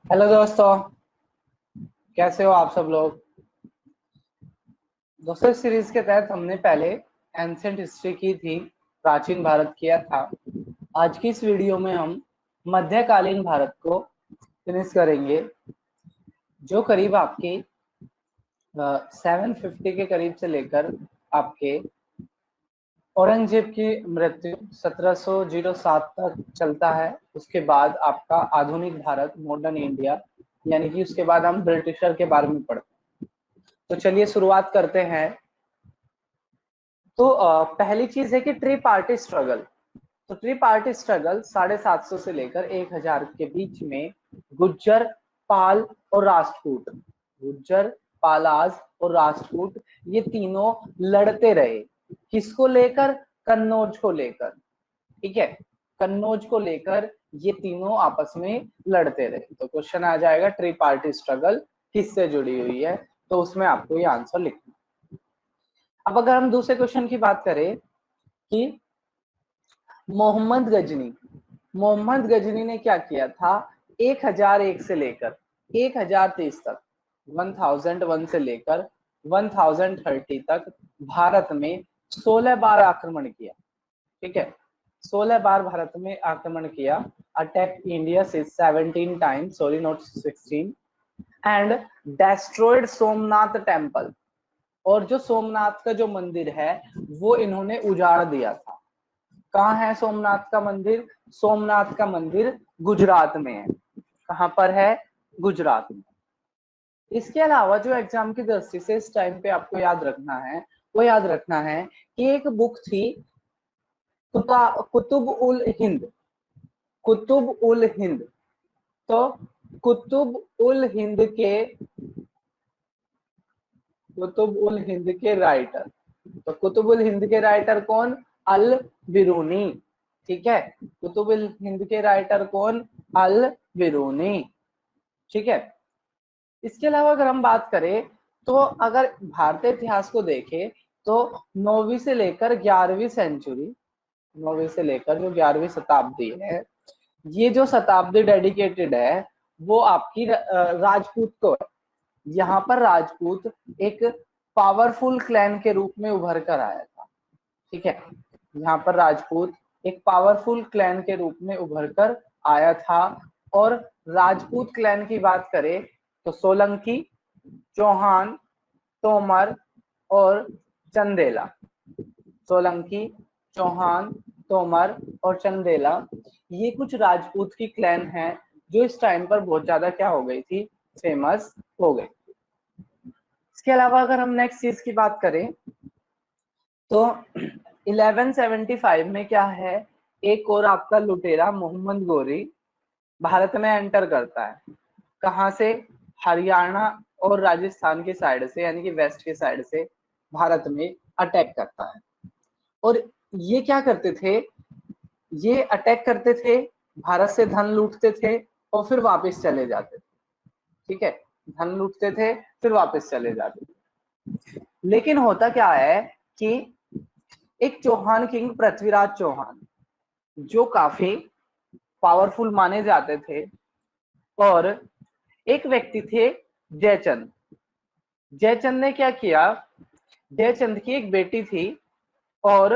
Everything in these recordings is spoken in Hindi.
हेलो दोस्तों, कैसे हो आप सब लोग। दोस्तों, इस सीरीज के तहत हमने पहले एंशिएंट हिस्ट्री की थी, प्राचीन भारत किया था। आज की इस वीडियो में हम मध्यकालीन भारत को फिनिश करेंगे, जो करीब आपके 750 के करीब से लेकर आपके औरंगजेब की मृत्यु 1707 तक चलता है। उसके बाद आपका आधुनिक भारत, मॉडर्न इंडिया, यानी कि उसके बाद हम ब्रिटिशर के बारे में पढ़ते हैं। तो चलिए शुरुआत करते हैं। तो पहली चीज है कि ट्री पार्टी स्ट्रगल। तो ट्री पार्टी स्ट्रगल 750 से लेकर 1000 के बीच में गुज्जर, पाल और राष्ट्रकूट, गुज्जर, पालाज और राष्ट्रकूट, ये तीनों लड़ते रहे। किसको लेकर? कन्नौज को लेकर। ठीक है, कन्नौज को लेकर ये तीनों आपस में लड़ते रहे। तो क्वेश्चन आ जाएगा ट्री पार्टी स्ट्रगल किससे जुड़ी हुई है, तो उसमें आपको ये आंसर लिखना। अब अगर हम दूसरे क्वेश्चन की बात करें कि मोहम्मद गजनी ने क्या किया था 1001 से लेकर 1030 तक, 1001 से लेकर 1030 तक भारत में 16 बार आक्रमण किया। ठीक है, 16 बार भारत में आक्रमण किया। Attack India 17 times, sorry not 16, and destroyed Somnath temple. और जो सोमनाथ का जो मंदिर है वो इन्होंने उजाड़ दिया था। कहाँ है सोमनाथ का मंदिर? सोमनाथ का मंदिर गुजरात में है। कहाँ पर है? गुजरात में। इसके अलावा जो एग्जाम की दृष्टि से इस टाइम पे आपको याद रखना है, वो याद रखना है कि एक बुक थी कुतुब उल हिंद। कुतुब उल हिंद। तो कुतुब उल हिंद के कुतुब उल हिंद के राइटर, तो कुतुब उल हिंद के राइटर कौन? अल बिरूनी। ठीक है, कुतुब उल हिंद के राइटर कौन? अल बिरूनी। ठीक है, इसके अलावा अगर हम बात करें तो अगर भारतीय इतिहास को देखें तो 9वीं से लेकर 11वीं सेंचुरी, 9वीं से लेकर जो 11वीं शताब्दी है, ये जो शताब्दी डेडिकेटेड है वो आपकी राजपूत को है। यहाँ पर राजपूत एक पावरफुल क्लैन के रूप में उभर कर आया था। ठीक है, यहाँ पर राजपूत एक पावरफुल क्लैन के रूप में उभर कर आया था। और राजपूत क्लैन की बात करें तो सोलंकी, चौहान, तोमर और चंदेला। सोलंकी, चौहान, तोमर और चंदेला, ये कुछ राजपूत की क्लैन है जो इस टाइम पर बहुत ज्यादा क्या हो गई थी? फेमस हो गई। इसके अलावा अगर हम नेक्स्ट चीज की बात करें तो 1175 में क्या है, एक और आपका लुटेरा मोहम्मद गोरी भारत में एंटर करता है। कहां से? हरियाणा और राजस्थान की साइड से, यानी कि वेस्ट की साइड से भारत में अटैक करता है। और ये क्या करते थे? ये अटैक करते थे, भारत से धन लूटते थे और फिर वापस चले जाते थे। ठीक है, धन लूटते थे फिर वापस चले जाते थे। लेकिन होता क्या है कि एक चौहान किंग पृथ्वीराज चौहान, जो काफी पावरफुल माने जाते थे, और एक व्यक्ति थे जयचंद। जयचंद ने क्या किया? जयचंद की एक बेटी थी और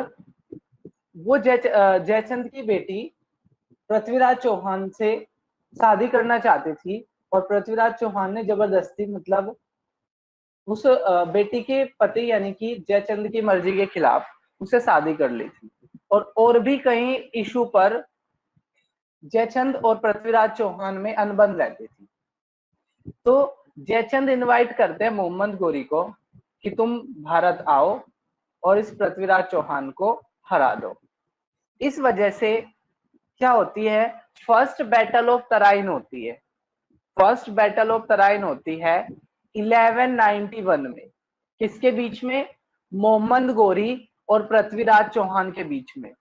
वो जयचंद की बेटी पृथ्वीराज चौहान से शादी करना चाहती थी। और पृथ्वीराज चौहान ने जबरदस्ती, मतलब उस बेटी के पति यानी कि जयचंद की मर्जी के खिलाफ उसे शादी कर ली थी। और भी कई इशू पर जयचंद और पृथ्वीराज चौहान में अनबन रहती थी। तो जयचंद इनवाइट करते हैं मोहम्मद गोरी को कि तुम भारत आओ और इस पृथ्वीराज चौहान को हरा दो। इस वजह से क्या होती है, फर्स्ट बैटल ऑफ तराइन होती है। फर्स्ट बैटल ऑफ तराइन होती है 1191 में। किसके बीच में? मोहम्मद गोरी और पृथ्वीराज चौहान के बीच में।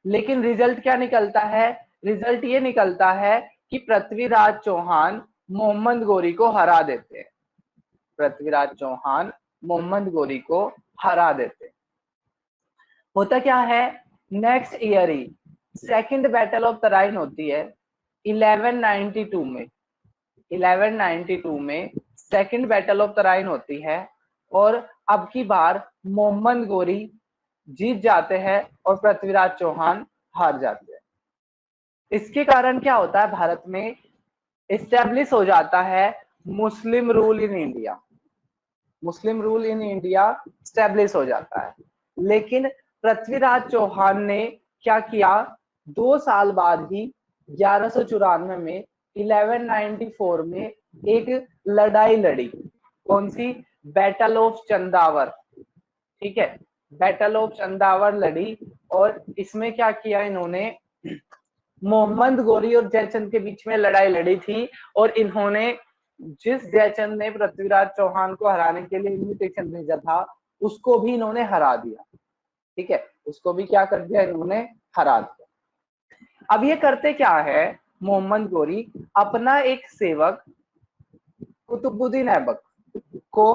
लेकिन रिजल्ट क्या निकलता है? रिजल्ट ये निकलता है कि पृथ्वीराज चौहान मोहम्मद गोरी को हरा देते हैं। पृथ्वीराज चौहान मोहम्मद गोरी को हरा देते हैं। होता क्या है, next year he second battle of Tarain होती है 1192 में। 1192 में सेकंड बैटल ऑफ तराइन होती है और अब की बार मोहम्मद गोरी जीत जाते हैं और पृथ्वीराज चौहान हार जाते हैं। इसके कारण क्या होता है, भारत में एस्टेब्लिश हो जाता है मुस्लिम rule in India. Muslim rule in India establish हो जाता है। लेकिन पृथ्वीराज चौहान ने क्या किया, 2 साल बाद ही 1194 में 1194 में एक लड़ाई लड़ी। कौन सी? Battle of Chandawar. ठीक है, बैटल ऑफ चंदावर लड़ी और इसमें क्या किया इन्होंने, मोहम्मद गोरी और जयचंद के बीच में लड़ाई लड़ी थी और इन्होंने, जिस जयचंद ने पृथ्वीराज चौहान को हराने के लिए इन्विटेशन भेजा था उसको भी इन्होंने हरा दिया। ठीक है, उसको भी क्या कर दिया इन्होंने, हरा दिया। अब ये करते क्या है, मोहम्मद गोरी अपना एक सेवक कुतुबुद्दीन ऐबक को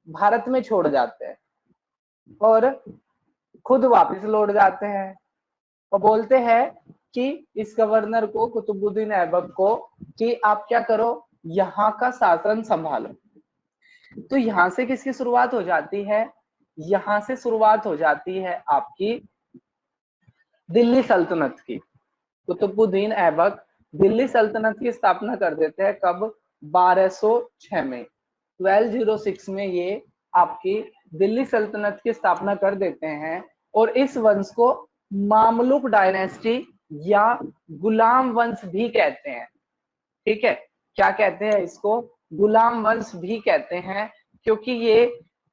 भारत में छोड़ जाते हैं और खुद वापस लौट जाते हैं और बोलते हैं कि इस गवर्नर को, कुतुबुद्दीन ऐबक को, कि आप क्या करो, यहाँ का शासन संभालो। तो यहाँ से किसकी शुरुआत हो जाती है, यहाँ से शुरुआत हो जाती है आपकी दिल्ली सल्तनत की। कुतुबुद्दीन ऐबक दिल्ली सल्तनत की स्थापना कर देते हैं कब, 1206 में। 1206 में ये आपकी दिल्ली सल्तनत की स्थापना कर देते हैं और इस वंश को मामलुक डायनेस्टी या गुलाम वंश भी कहते हैं। ठीक है, क्या कहते हैं इसको, गुलाम वंश भी कहते हैं, क्योंकि ये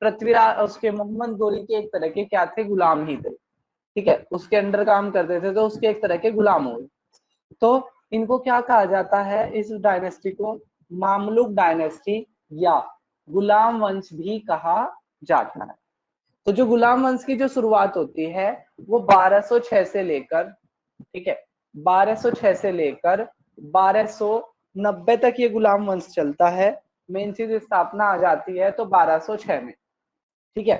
पृथ्वीराज, उसके मोहम्मद गोरी के एक तरह के क्या थे, गुलाम ही थे। ठीक है, उसके अंडर काम करते थे तो उसके एक तरह के गुलाम हुए। तो इनको क्या कहा जाता है, इस डायनेस्टी को मामलुक डायनेस्टी या गुलाम वंश भी कहा जाता है। तो जो गुलाम वंश की जो शुरुआत होती है वो 1206 से लेकर, ठीक है, 1206 से लेकर 1290 तक ये गुलाम वंश चलता है। मेन चीज स्थापना आ जाती है तो 1206 में। ठीक है,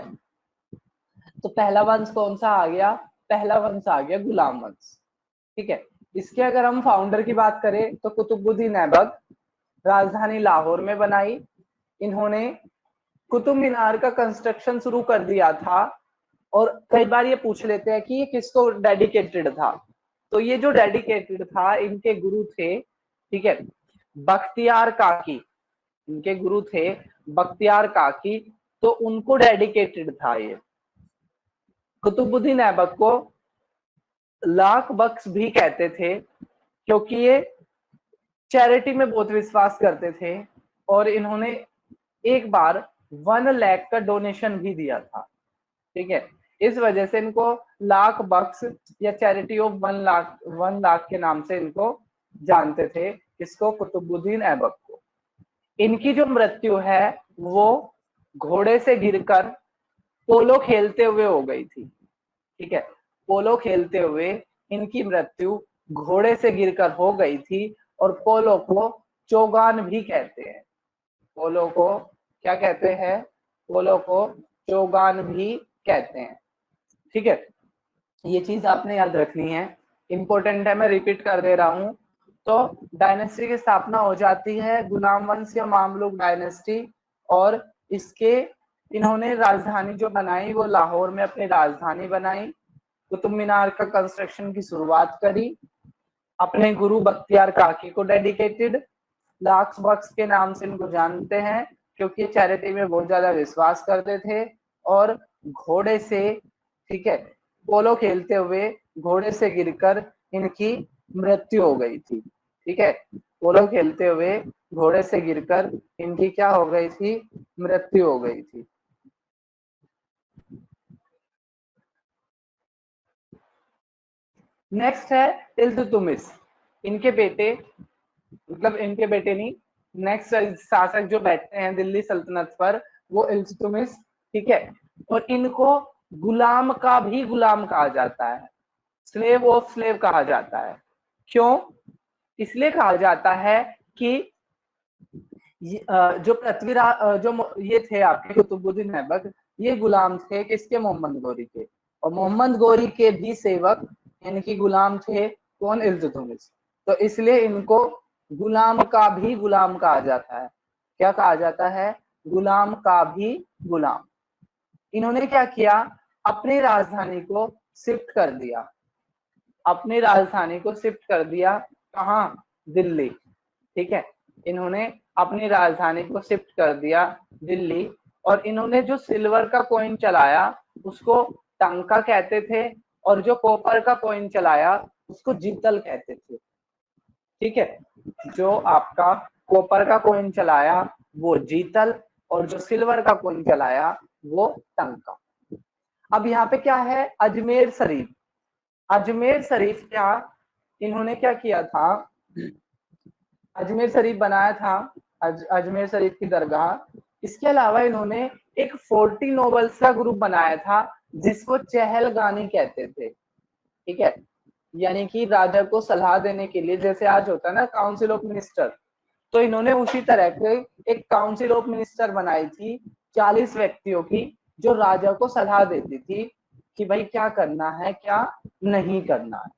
तो पहला वंश कौन सा आ गया, पहला वंश आ गया गुलाम वंश। ठीक है, इसके अगर हम फाउंडर की बात करें तो कुतुबुद्दीन ऐबक, राजधानी लाहौर में बनाई। इन्होंने कुतुब मीनार का कंस्ट्रक्शन शुरू कर दिया था और कई बार ये पूछ लेते हैं कि ये किसको डेडिकेटेड था। तो ये जो डेडिकेटेड था, इनके गुरु थे, ठीक है, बख्तियार काकी, इनके गुरु थे बख्तियार काकी, तो उनको डेडिकेटेड था ये। कुतुबुद्दीन ऐबक को लाख बख्श भी कहते थे क्योंकि ये चैरिटी में बहुत विश्वास करते थे और इन्होंने एक बार 1 लाख का डोनेशन भी दिया था। ठीक है, इस वजह से इनको लाख बख्श या चैरिटी ऑफ 1 लाख के नाम से इनको जानते थे, इसको, कुतुबुद्दीन ऐबक को। इनकी जो मृत्यु है वो घोड़े से गिरकर पोलो खेलते हुए हो गई थी। ठीक है, पोलो खेलते हुए इनकी मृत्यु घोड़े से गिरकर हो गई थी और पोलो को चौगान भी कहते हैं। पोलो को क्या कहते हैं, पोलो को चौगान भी कहते हैं। ठीक है, ये चीज आपने याद रखनी है, इंपॉर्टेंट है, मैं रिपीट कर दे रहा हूं। तो डायनेस्टी की स्थापना हो जाती है, गुलाम वंश या मामलुक डायनेस्टी, और इसके इन्होंने राजधानी जो बनाई वो लाहौर में अपनी राजधानी बनाई, कुतुब मीनार का कंस्ट्रक्शन की शुरुआत करी, अपने गुरु बख्तियार काकी को डेडिकेटेड, लाख बख्श के नाम से इनको जानते हैं क्योंकि चैरिटी में बहुत ज्यादा विश्वास करते थे, और घोड़े से, ठीक है, पोलो खेलते हुए घोड़े से गिरकर इनकी मृत्यु हो गई थी। ठीक है, पोलो खेलते हुए घोड़े से गिरकर इनकी क्या हो गई थी, मृत्यु हो गई थी। नेक्स्ट है इल्तुतमिश। इनके बेटे, मतलब इनके बेटे नहीं, नेक्स्ट शासक जो बैठते हैं दिल्ली सल्तनत पर वो इल्तुतमिश। ठीक है, और इनको गुलाम का भी गुलाम कहा जाता है, स्लेव ऑफ स्लेव कहा जाता है। क्यों? इसलिए कहा जाता है कि जो पृथ्वीराज, जो ये थे आपके कुतुबुद्दीन ऐबक, ये गुलाम थे किसके, मोहम्मद गोरी के, और मोहम्मद गोरी के भी सेवक यानी कि गुलाम थे कौन, इल्तुतमिश। तो इसलिए इनको गुलाम का भी गुलाम कहा जाता है। क्या कहा जाता है? गुलाम का भी गुलाम। इन्होंने क्या किया? अपनी राजधानी को शिफ्ट कर दिया। अपनी राजधानी को शिफ्ट कर दिया कहाँ? दिल्ली। ठीक है, इन्होंने अपनी राजधानी को शिफ्ट कर दिया दिल्ली। और इन्होंने जो सिल्वर का कॉइन चलाया उसको टंका कहते थे, और जो कॉपर का कॉइन चलाया उसको जीतल कहते थे। ठीक है, जो आपका कॉपर का कॉइन चलाया वो जीतल, और जो सिल्वर का कॉइन चलाया वो टंका। अब यहाँ पे क्या है? अजमेर शरीफ। अजमेर शरीफ क्या, इन्होंने क्या किया था? अजमेर शरीफ बनाया था, अजमेर शरीफ की दरगाह। इसके अलावा इन्होंने एक 40 नोबल्स का ग्रुप बनाया था जिसको चहलगानी कहते थे। ठीक है, यानी कि राजा को सलाह देने के लिए, जैसे आज होता है ना काउंसिल ऑफ मिनिस्टर, तो इन्होंने उसी तरह के एक काउंसिल ऑफ मिनिस्टर बनाई थी 40 व्यक्तियों की, जो राजा को सलाह देती थी कि भाई क्या करना है क्या नहीं करना है।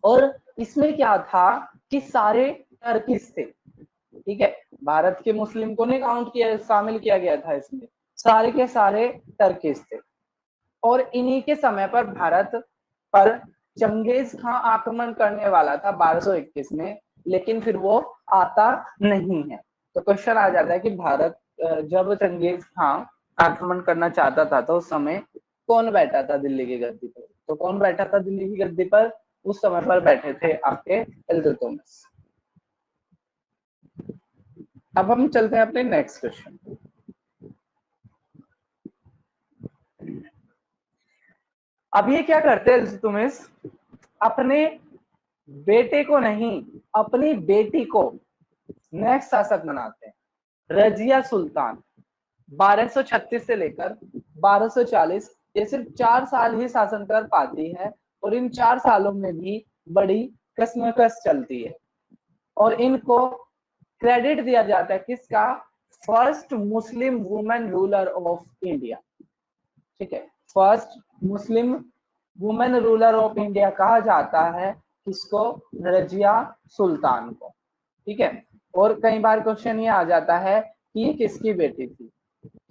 और इसमें क्या था कि सारे टर्किश थे। ठीक है, भारत के मुस्लिम को नहीं काउंट किया, शामिल किया गया था इसमें, सारे के सारे टर्किश थे। और इन्हीं के समय पर भारत पर चंगेज खां आक्रमण करने वाला था 1221 में, लेकिन फिर वो आता नहीं है। तो क्वेश्चन आ जाता है कि भारत जब चंगेज खां आक्रमण करना चाहता था तो उस समय कौन बैठा था दिल्ली की गद्दी पर? तो कौन बैठा था दिल्ली की गद्दी पर उस समय पर? बैठे थे आपके इल्तुतमिश। अब हम चलते हैं अपने नेक्स्ट क्वेश्चन। अब ये क्या करते हैं इल्तुतमिश? अपने बेटे को नहीं, अपनी बेटी को नेक्स्ट शासक बनाते हैं। रजिया सुल्तान 1236 से लेकर 1240, ये सिर्फ 4 साल ही शासन कर पाती है, और इन 4 सालों में भी बड़ी कश्मकश चलती है। और इनको क्रेडिट दिया जाता है किसका? First Muslim women ruler of India. ठीक है, first Muslim women ruler of India कहा जाता है किसको? रजिया सुल्तान को। ठीक है, और कई बार क्वेश्चन ये आ जाता है कि ये किसकी बेटी थी?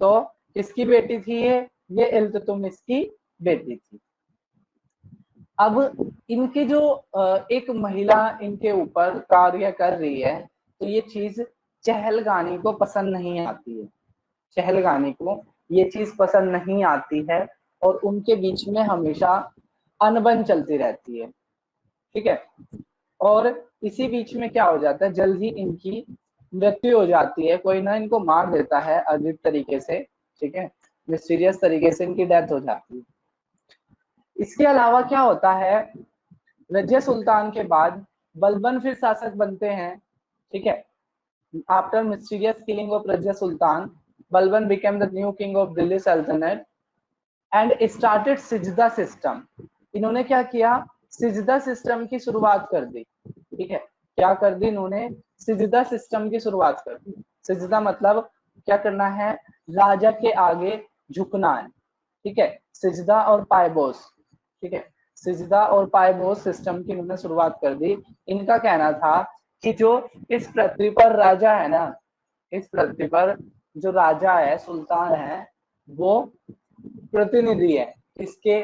तो किसकी बेटी थी ये इल्तुतमिश की बेटी थी। अब इनकी जो एक महिला इनके ऊपर कार्य कर रही है, तो ये चीज चहलगानी को पसंद नहीं आती है। चहलगानी को ये चीज पसंद नहीं आती है, और उनके बीच में हमेशा अनबन चलती रहती है। ठीक है, और इसी बीच में क्या हो जाता है, जल्द ही इनकी मृत्यु हो जाती है, कोई ना इनको मार देता है अजीब तरीके से। ठीक है, मिस्टीरियस तरीके से इनकी डेथ हो जाती है। इसके अलावा क्या होता है, रजिया सुल्तान के बाद बलबन फिर शासक बनते हैं। ठीक है, after mysterious killing of Razia Sultan, Balban became the new king of Delhi सल्तनत एंड स्टार्टेड सिजदा सिस्टम। इन्होंने क्या किया? सिजदा सिस्टम की शुरुआत कर दी। ठीक है, क्या कर दी इन्होंने? सिजदा सिस्टम की शुरुआत कर दी। सिजदा मतलब क्या करना है? राजा के आगे झुकना है। ठीक है, सिजदा और पायबोस। ठीक है, सिजदा और पायबोस सिस्टम की इन्होंने शुरुआत कर दी। इनका कहना था कि जो इस पृथ्वी पर राजा है ना, इस पृथ्वी पर जो राजा है, सुल्तान है, वो प्रतिनिधि है इसके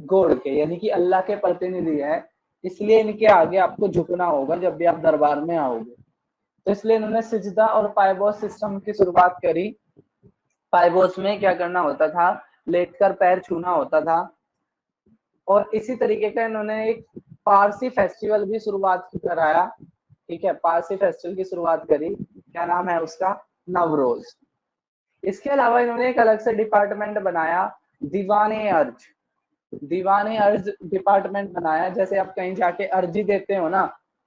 गॉड के, यानी कि अल्लाह के प्रतिनिधि है। इसलिए इनके आगे आपको झुकना होगा जब भी आप दरबार में आओगे। तो इसलिए इन्होंने सिजदा और पायबोस सिस्टम की शुरुआत करी। पायबोस में क्या करना होता था? लेटकर पैर छूना होता था। और इसी तरीके का इन्होंने एक पारसी फेस्टिवल भी शुरुआत कराया। ठीक है, पारसी फेस्टिवल की शुरुआत करी। क्या नाम है उसका? नवरोज। इसके अलावा इन्होंने एक अलग से डिपार्टमेंट बनाया, दीवाने अर्ज। दीवाने अर्ज डिपार्टमेंट बनाया। जैसे आप कहीं जाके अर्जी देते हो ना,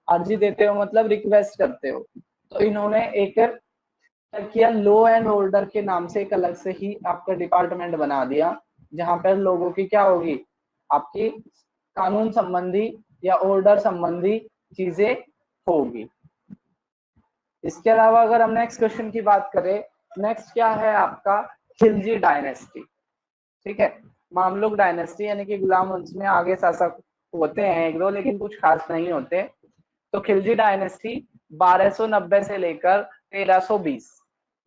अर्जी देते हो मतलब रिक्वेस्ट करते हो, तो इन्होंने एक किया, लॉ एंड ऑर्डर के नाम से एक अलग से ही आपका डिपार्टमेंट बना दिया, जहां पर लोगों की क्या होगी? आपकी कानून संबंधी या ऑर्डर संबंधी चीजें होगी। इसके अलावा अगर हम नेक्स्ट क्वेश्चन की बात करें, नेक्स्ट क्या है आपका? खिलजी डायनेस्टी। ठीक है, मामलुक डायनेस्टी, यानी कि गुलाम वंश में आगे शासक होते हैं एक दो, लेकिन कुछ खास नहीं होते। तो खिलजी डायनेस्टी 1290 से लेकर 1320,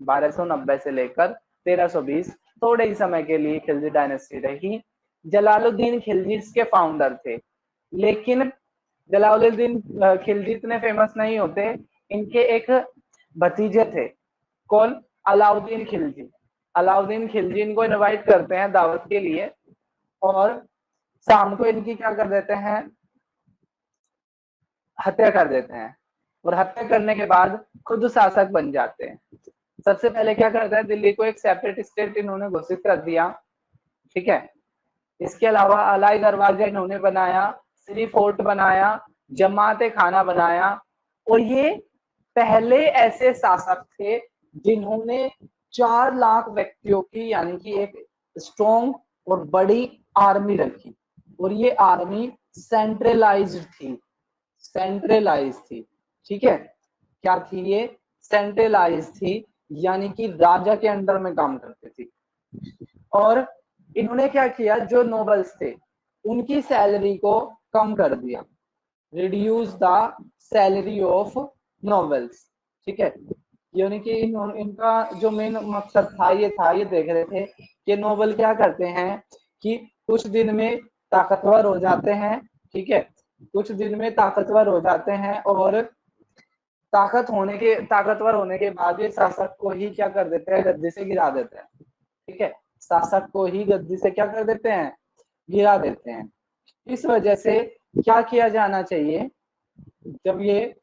1290 से लेकर 1320 थोड़े ही समय के लिए खिलजी डायनेस्टी रही। जलालुद्दीन खिलजी इसके फाउंडर थे, लेकिन जलालुद्दीन खिलजी इतने फेमस नहीं होते। इनके एक भतीजे थे, कौन? अलाउद्दीन खिलजी। अलाउद्दीन खिलजी इनको इनवाइट करते हैं दावत के लिए, और शाम को इनकी क्या कर देते हैं, हत्या कर देते हैं। और हत्या करने के बाद खुद शासक बन जाते हैं। सबसे पहले क्या करते हैं, दिल्ली को एक सेपरेट स्टेट इन्होंने घोषित कर दिया, ठीक है। इसके अलावा अलाई दरवाजा इन्होंने बनाया, श्री फोर्ट बनाया, जमाते खाना बनाया, और ये पहले ऐसे शासक थे जिन्होंने 4 लाख व्यक्तियों की यानी कि एक स्ट्रॉन्ग और बड़ी आर्मी रखी। और ये आर्मी सेंट्रलाइज्ड थी, सेंट्रलाइज थी, ठीक है। क्या थी ये? सेंट्रलाइज थी, यानी कि राजा के अंडर में काम करती थी। और इन्होंने क्या किया, जो नोबल्स थे उनकी सैलरी को कम कर दिया, reduce the salary of nobles, ठीक है। यानी कि इनका जो मेन मकसद था, ये देख रहे थे कि नोबल क्या करते हैं कि कुछ दिन में ताकतवर हो जाते हैं, ठीक है, कुछ दिन में ताकतवर हो जाते हैं, और ताकतवर होने के बाद ये शासक को ही क्या कर देते हैं, गद्दी से गिरा देते हैं, ठीक है। शासक को ही गद्दी से क्या कर देते हैं, गिरा देते हैं। इस वजह से क्या किया जाना चाहिए, जब ये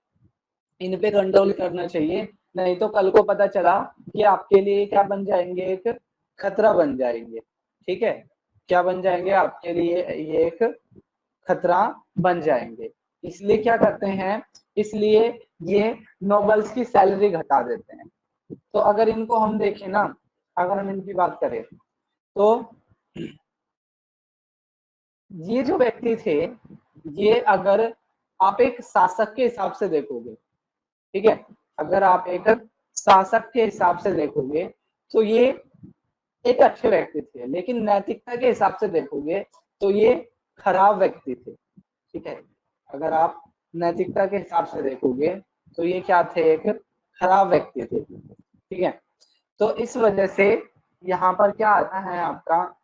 इन पे कंट्रोल करना चाहिए, नहीं तो कल को पता चला कि आपके लिए क्या बन जाएंगे, एक खतरा बन जाएंगे, ठीक है। क्या बन जाएंगे आपके लिए, ये एक खतरा बन जाएंगे। इसलिए क्या करते हैं, इसलिए ये नोबल्स की सैलरी घटा देते हैं। तो अगर इनको हम देखें ना, अगर हम इनकी बात करें, तो ये जो व्यक्ति थे, ये अगर आप एक शासक के हिसाब से देखोगे, ठीक है, अगर आप एक शासक के हिसाब से देखोगे तो ये एक अच्छे व्यक्ति थे, लेकिन नैतिकता के हिसाब से देखोगे तो ये खराब व्यक्ति थे, ठीक है। अगर आप नैतिकता के हिसाब से देखोगे तो ये क्या थे, एक खराब व्यक्ति थे, ठीक है। तो इस वजह से यहाँ पर क्या आता है आपका,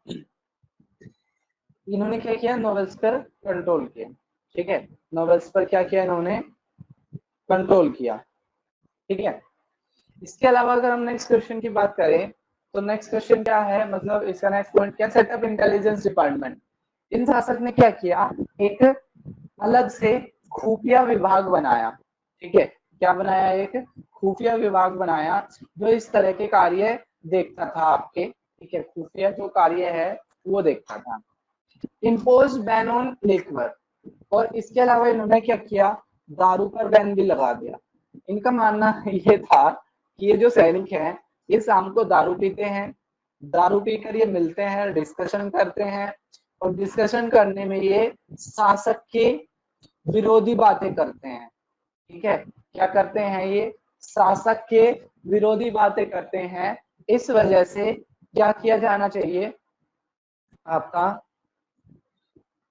इन्होंने क्या किया, नोवेल्स पर कंट्रोल किया, ठीक है। नोवेल्स पर क्या किया, इन्होंने कंट्रोल किया, ठीक है। इसके अलावा अगर हम नेक्स्ट क्वेश्चन की बात करें, तो नेक्स्ट क्वेश्चन क्या है, मतलब इसका नेक्स्ट पॉइंट क्या, सेटअप इंटेलिजेंस डिपार्टमेंट। इन शासक ने क्या किया, एक अलग से खुफिया विभाग बनाया, ठीक है। क्या बनाया, एक खुफिया विभाग बनाया जो इस तरह के कार्य देखता था आपके, ठीक है, खुफिया जो कार्य है वो देखता था। इम्पोज बैन ऑन लिक्वर, और इसके अलावा इन्होंने क्या किया, दारू पर बैन भी लगा दिया। इनका मानना ये था कि ये जो सैनिक हैं, ये शाम को दारू पीते हैं, दारू पीकर ये मिलते हैं, डिस्कशन करते हैं, और डिस्कशन करने में ये शासक के विरोधी बातें करते हैं, ठीक है। क्या करते हैं, ये शासक के विरोधी बातें करते हैं। इस वजह से क्या किया जाना चाहिए आपका,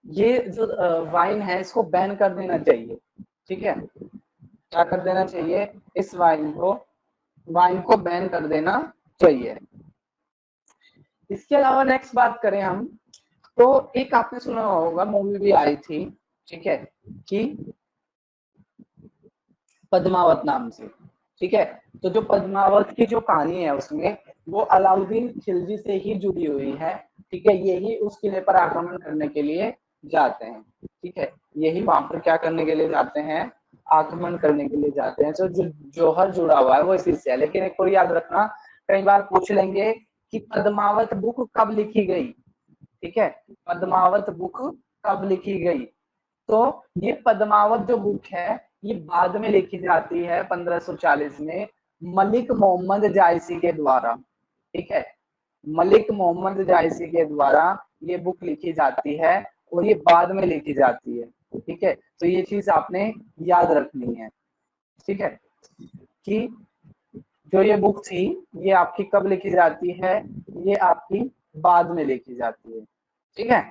ये जो वाइन है इसको बैन कर देना चाहिए, ठीक है। क्या कर देना चाहिए, इस वाइन को बैन कर देना चाहिए। इसके अलावा नेक्स्ट बात करें हम, तो एक आपने सुना होगा, मूवी भी आई थी, ठीक है, कि पद्मावत नाम से, ठीक है। तो जो पद्मावत की जो कहानी है उसमें वो अलाउद्दीन खिलजी से ही जुड़ी हुई है, ठीक है। यही उस किले पर आक्रमण करने के लिए जाते हैं, ठीक है। यही वहां पर क्या करने के लिए जाते हैं, आक्रमण करने के लिए जाते हैं। तो जो जौहर जुड़ा हुआ है वो इसी से है। लेकिन एक और याद रखना, कई बार पूछ लेंगे कि पद्मावत बुक कब लिखी गई, ठीक है, पद्मावत बुक कब लिखी गई। तो ये पद्मावत जो बुक है ये बाद में लिखी जाती है 1540 में मलिक मोहम्मद जायसी के द्वारा, ठीक है। मलिक मोहम्मद जायसी के द्वारा ये बुक लिखी जाती है, और ये बाद में लिखी जाती है, ठीक है। तो ये चीज आपने याद रखनी है, ठीक है, कि जो ये बुक थी ये आपकी कब लिखी जाती है, ये आपकी बाद में लिखी जाती है, ठीक है।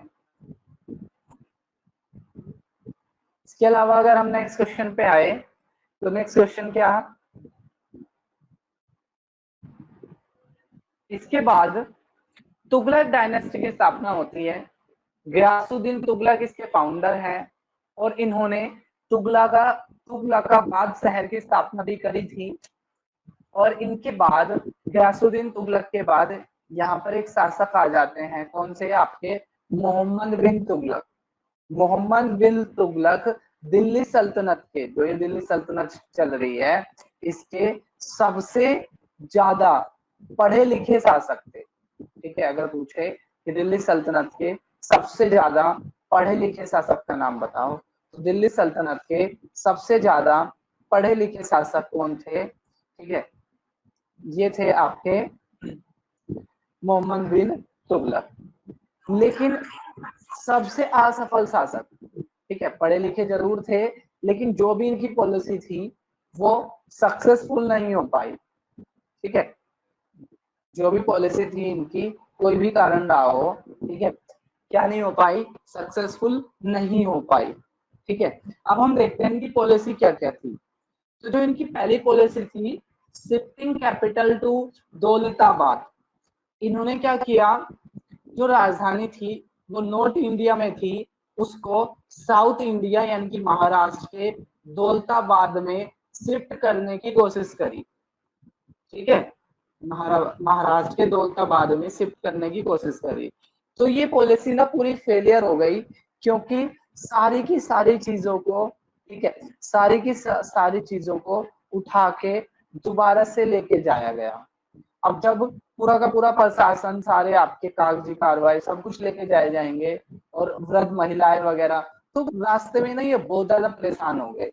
इसके अलावा अगर हम नेक्स्ट क्वेश्चन पे आए तो नेक्स्ट क्वेश्चन क्या है, इसके बाद तुगलक डायनेस्टी की स्थापना होती है। गयासुद्दीन तुगलक इसके फाउंडर हैं और इन्होंने तुगलकाबाद शहर की स्थापना भी करी थी। और इनके बाद गयासुद्दीन तुगलक के बाद यहाँ पर एक शासक आ जाते हैं, कौन से, आपके मोहम्मद बिन तुगलक। मोहम्मद बिन तुगलक दिल्ली सल्तनत के, जो ये दिल्ली सल्तनत चल रही है, इसके सबसे ज्यादा पढ़े लिखे शासक थे। ठीक है, अगर पूछे कि दिल्ली सल्तनत के सबसे ज्यादा पढ़े लिखे शासक का नाम बताओ, तो दिल्ली सल्तनत के सबसे ज्यादा पढ़े लिखे शासक कौन थे? ठीक है, ये थे आपके मोहम्मद बिन तुगलक। लेकिन सबसे असफल शासक, ठीक है, पढ़े लिखे जरूर थे लेकिन जो भी इनकी पॉलिसी थी वो सक्सेसफुल नहीं हो पाई। ठीक है, जो भी पॉलिसी थी इनकी, कोई भी कारण रहा हो, ठीक है, क्या नहीं हो पाई, सक्सेसफुल नहीं हो पाई। ठीक है, अब हम देखते हैं इनकी पॉलिसी क्या क्या थी। तो जो इनकी पहली पॉलिसी थी, शिफ्टिंग कैपिटल टू दौलताबाद। इन्होंने क्या किया, जो राजधानी थी वो नॉर्थ इंडिया में थी, उसको साउथ इंडिया यानी कि महाराष्ट्र के दौलताबाद में शिफ्ट करने की कोशिश करी। ठीक है, महाराष्ट्र के दौलताबाद में शिफ्ट करने की कोशिश करी। तो ये पॉलिसी ना पूरी फेलियर हो गई, क्योंकि सारी की सारी चीजों को, ठीक है, सारी की सारी चीजों को उठा के दोबारा से लेके जाया गया। अब जब पूरा का पूरा प्रशासन, सारे आपके कागजी कार्रवाई सब कुछ लेके जाए जाएंगे और वृद्ध महिलाएं वगैरह, तो रास्ते में ना ये बहुत ज्यादा परेशान हो गए।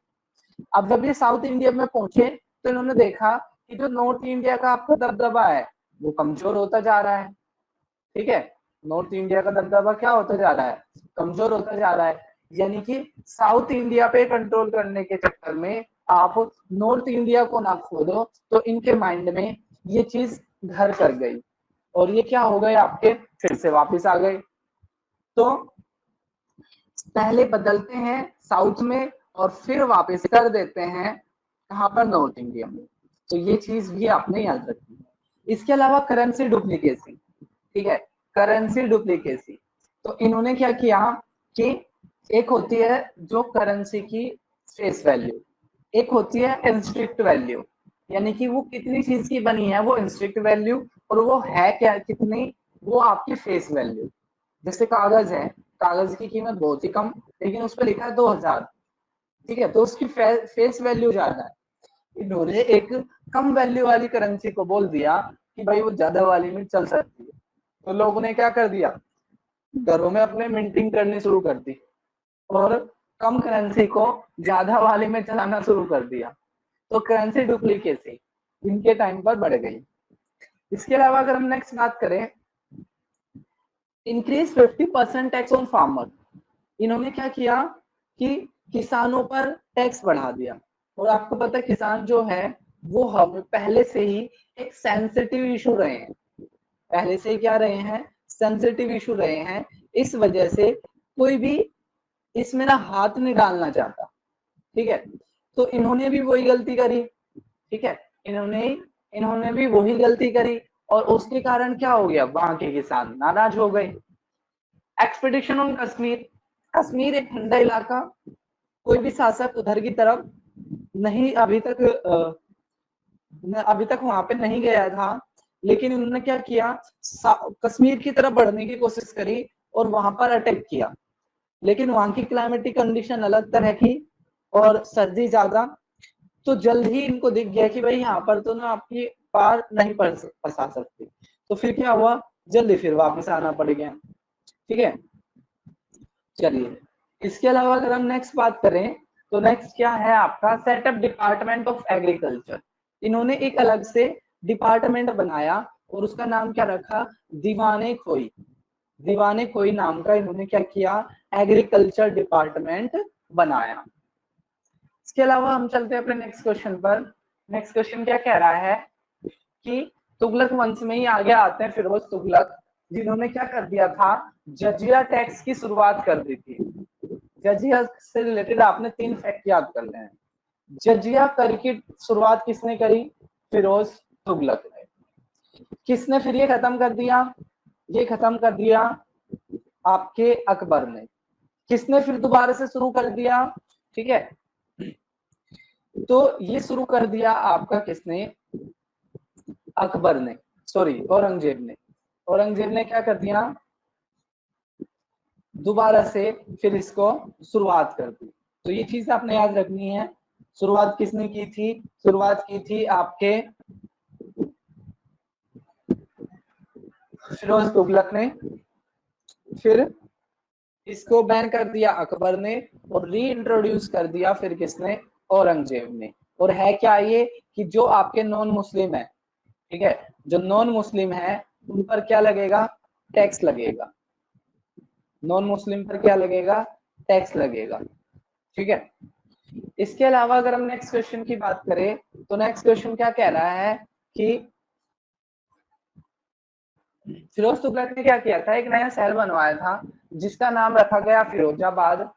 अब जब ये साउथ इंडिया में पहुंचे तो इन्होंने देखा कि जो नॉर्थ इंडिया का आपका दबदबा है वो कमजोर होता जा रहा है। ठीक है, नॉर्थ इंडिया का दबदबा क्या होता जा रहा है, कमजोर होता जा रहा है। यानी कि साउथ इंडिया पे कंट्रोल करने के चक्कर में आप नॉर्थ इंडिया को ना खोलो, तो इनके माइंड में ये चीज घर कर गई और ये क्या हो गए, आपके फिर से वापस आ गए। तो पहले बदलते हैं साउथ में और फिर वापस कर देते हैं कहां पर, नॉर्थ इंडिया में। तो ये चीज भी आपने याद रखनी है। इसके अलावा करेंसी डुप्लीकेसी, ठीक है, करेंसी डुप्लीकेसी। तो इन्होंने क्या किया कि एक होती है जो करेंसी की फेस वैल्यू, एक होती है इंस्ट्रिक्ट वैल्यू, यानी कि वो कितनी चीज की बनी है वो इंस्ट्रिक्ट वैल्यू, और वो है क्या कितनी, वो आपकी फेस वैल्यू। जैसे कागज है, कागज की कीमत बहुत ही कम, लेकिन उस पर लिखा है 2000, ठीक है, तो उसकी फेस वैल्यू ज्यादा है। इन्होंने एक कम वैल्यू वाली करेंसी को बोल दिया कि भाई वो ज्यादा वाली में चल सकती है, तो लोगों ने क्या कर दिया, घरों में अपने मिंटिंग करनी शुरू कर दी और कम करेंसी को ज्यादा वाले में चलाना शुरू कर दिया। तो करेंसी डुप्लीकेसी इनके टाइम पर बढ़ गई। इसके अलावा अगर हम नेक्स्ट बात करें, इंक्रीज 50% टैक्स ऑन फार्मर। इन्होंने क्या किया कि किसानों पर टैक्स बढ़ा दिया। और आपको पता है किसान जो है वो हम पहले से ही एक सेंसिटिव इशू रहे हैं, पहले से ही क्या रहे हैं, सेंसिटिव इशू रहे हैं। इस वजह से कोई भी इसमें ना हाथ नहीं डालना चाहता। ठीक है, तो इन्होंने भी वही गलती करी। ठीक है, इन्होंने भी वही गलती करी और उसके कारण क्या हो गया, वहां के किसान नाराज हो गए। एक्सपेडिशन ऑन कश्मीर, कश्मीर एक ठंडा इलाका, कोई भी शासक उधर की तरफ नहीं अभी तक वहां पे नहीं गया था, लेकिन उन्होंने क्या किया, कश्मीर की तरफ बढ़ने की कोशिश करी और वहां पर अटैक किया। लेकिन वहां की क्लाइमेटिक कंडीशन अलग तरह की और सर्दी ज्यादा, तो जल्द ही इनको दिख गया कि भाई यहाँ पर तो ना आपकी पार नहीं फंसा सकती। तो फिर क्या हुआ, जल्दी फिर वापस आना पड़ गया। ठीक है, चलिए इसके अलावा अगर हम नेक्स्ट बात करें तो नेक्स्ट क्या है आपका, सेटअप डिपार्टमेंट ऑफ एग्रीकल्चर। इन्होंने एक अलग से डिपार्टमेंट बनाया और उसका नाम क्या रखा, दीवाने खोई। दीवाने खोई नाम का इन्होंने क्या किया, एग्रीकल्चर डिपार्टमेंट बनाया। इसके अलावा हम चलते हैं अपने नेक्स्ट क्वेश्चन पर। नेक्स्ट क्वेश्चन क्या कह रहा है कि तुगलक वंश में ही आगे आते हैं फिरोज तुगलक, जिन्होंने क्या कर दिया था, जजिया टैक्स की शुरुआत कर दी थी। जजिया से रिलेटेड आपने 3 फैक्ट याद कर लें। जजिया कर की शुरुआत किसने करी? फिरोज तुगलक ने। किसने फिर ये खत्म कर दिया? ये खत्म कर दिया आपके अकबर ने। किसने फिर दोबारा से शुरू कर दिया? ठीक है, तो ये शुरू कर दिया आपका किसने? अकबर ने, सॉरी औरंगजेब ने। औरंगजेब ने क्या कर दिया? दोबारा से फिर इसको शुरुआत कर दी। तो ये चीज आपने याद रखनी है। शुरुआत किसने की थी? शुरुआत की थी आपके फिरोज तुगलक ने। फिर इसको बैन कर दिया अकबर ने और री इंट्रोड्यूस कर दिया फिर किसने? औरंगजेब ने। और है क्या ये कि जो आपके नॉन मुस्लिम है, ठीक है, जो नॉन मुस्लिम है उन पर क्या लगेगा? टैक्स लगेगा। नॉन मुस्लिम पर क्या लगेगा? टैक्स लगेगा। ठीक है, इसके अलावा अगर हम नेक्स्ट क्वेश्चन की बात करें तो नेक्स्ट क्वेश्चन क्या कह रहा है कि फिरोज तुगलक ने क्या किया था? एक नया शहर बनवाया था जिसका नाम रखा गया फिरोजाबाद।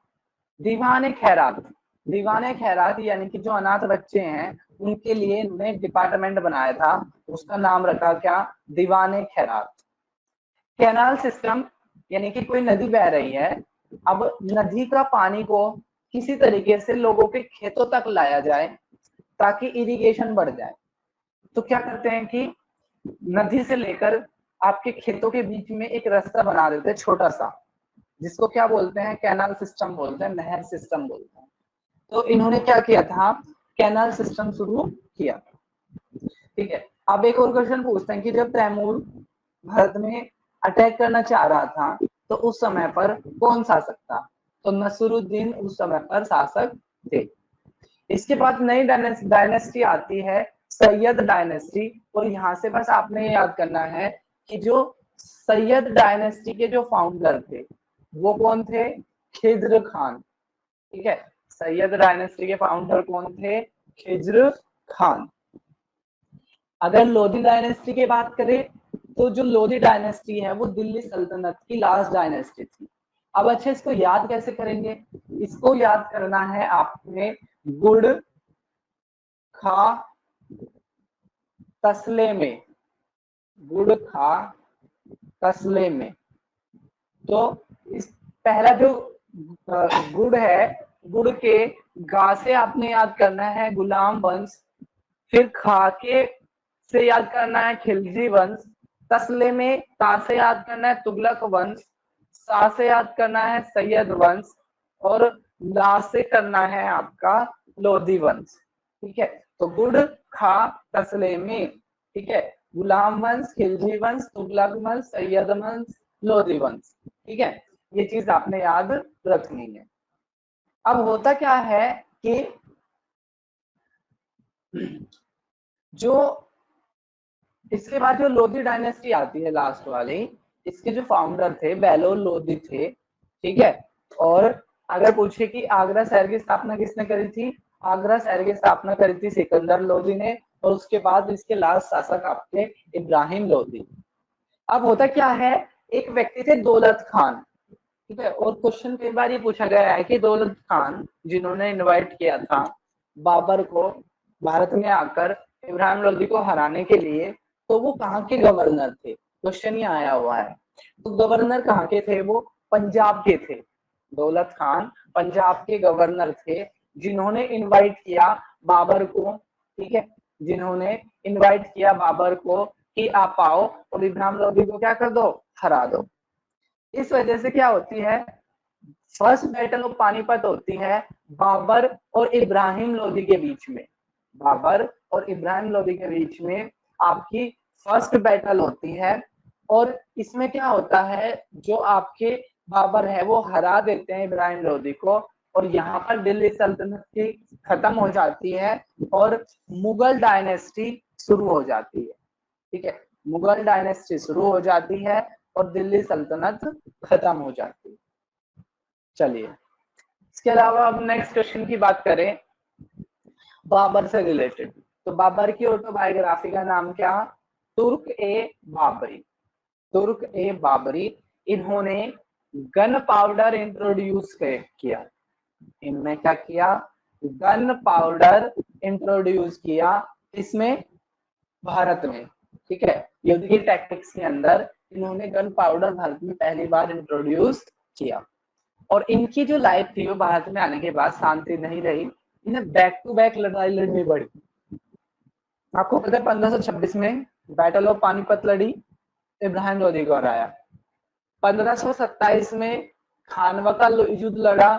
दीवाने खैरात, दीवाने खैरात यानी कि जो अनाथ बच्चे हैं उनके लिए इन्होंने डिपार्टमेंट बनाया था, उसका नाम रखा क्या? दीवाने खैरात। कैनाल सिस्टम यानी कि कोई नदी बह रही है, अब नदी का पानी को किसी तरीके से लोगों के खेतों तक लाया जाए ताकि इरिगेशन बढ़ जाए। तो क्या करते हैं कि नदी से लेकर आपके खेतों के बीच में एक रास्ता बना देते हैं छोटा सा, जिसको क्या बोलते हैं? कैनाल सिस्टम बोलते हैं, नहर सिस्टम बोलते हैं। तो इन्होंने क्या किया था? कैनाल सिस्टम शुरू किया। ठीक है, अब एक और क्वेश्चन पूछते हैं कि जब तैमूर भारत में अटैक करना चाह रहा था तो उस समय पर कौन शासक था? तो नसरुद्दीन उस समय पर शासक थे। इसके बाद नई डायनेस्टी आती है, सैयद डायनेस्टी। और यहाँ से बस आपने याद करना है कि जो सैयद डायनेस्टी के जो फाउंडर थे वो कौन थे? खिज्र खान। ठीक है, सैयद डायनेस्टी के फाउंडर कौन थे? खिज्र खान। अगर लोधी डायनेस्टी की बात करें तो जो लोधी डायनेस्टी है वो दिल्ली सल्तनत की लास्ट डायनेस्टी थी। अब अच्छा, इसको याद कैसे करेंगे? इसको याद करना है आपने गुड़ खा तसले में, गुड़ खा तसले में। तो इस पहला जो गुड़ है, गुड़ के गा से आपने याद करना है गुलाम वंश। फिर खा के से याद करना है खिलजी वंश। तसले में ता से याद करना है तुगलक वंश। सा से याद करना है सैयद वंश। और ला से करना है आपका लोधी वंश। ठीक है, तो गुड़ खा तसले में, ठीक है, गुलाम वंश, खिलजी वंश, तुगलक वंश, सैयद वंश, लोधी वंश। ठीक है, ये चीज आपने याद रखनी है। अब होता क्या है कि जो इसके बाद जो लोधी डायनेस्टी आती है लास्ट वाली, इसके जो फाउंडर थे बेलोर लोधी थे। ठीक है, और अगर पूछे कि आगरा शहर की स्थापना किसने करी थी? आगरा शहर की स्थापना करी थी सिकंदर लोधी ने। और उसके बाद इसके लास्ट शासक आपके इब्राहिम लोधी। अब होता क्या है, एक व्यक्ति थे दौलत खान। ठीक है, और क्वेश्चन कई बार ये पूछा गया है कि दौलत खान जिन्होंने इनवाइट किया था बाबर को भारत में आकर इब्राहिम लोधी को हराने के लिए, तो वो कहाँ के गवर्नर थे? क्वेश्चन ये आया हुआ है। तो गवर्नर कहाँ के थे? वो पंजाब के थे। दौलत खान पंजाब के गवर्नर थे जिन्होंने इनवाइट किया बाबर को। ठीक है, जिन्होंने इनवाइट किया बाबर को कि आप आओ और इब्राहिम लोधी को क्या कर दो? हरा दो। इस वजह से क्या होती है, फर्स्ट बैटल ऑफ पानीपत होती है बाबर और इब्राहिम लोधी के बीच में। बाबर और इब्राहिम लोधी के बीच में आपकी फर्स्ट बैटल होती है। और इसमें क्या होता है, जो आपके बाबर है वो हरा देते हैं इब्राहिम लोधी को और यहाँ पर दिल्ली सल्तनत की खत्म हो जाती है और मुगल डायनेस्टी शुरू हो जाती है। ठीक है, मुगल डायनेस्टी शुरू हो जाती है और दिल्ली सल्तनत खत्म हो जाती है। चलिए, इसके अलावा अब नेक्स्ट क्वेश्चन की बात करें बाबर से रिलेटेड, तो बाबर की ऑटोबायोग्राफी का नाम क्या? तुर्क ए बाबरी। तुर्क ए बाबरी। इन्होंने गन पाउडर इंट्रोड्यूस किया। इनने क्या किया? गन पाउडर इंट्रोड्यूस किया। इसमें भारत में, ठीक है, युद्ध की टैक्टिक्स के अंदर इन्होंने गन पाउडर भारत में पहली बार इंट्रोड्यूस किया। और इनकी जो लाइफ थी वो भारत में आने के बाद शांति नहीं रही, इन्हें बैक टू बैक लड़ाई लड़नी पड़ी। आपको पता है 1526 में बैटल ऑफ पानीपत लड़ी, इब्राहिम लोदी को हराया। 1527 में खानवा का युद्ध लड़ा,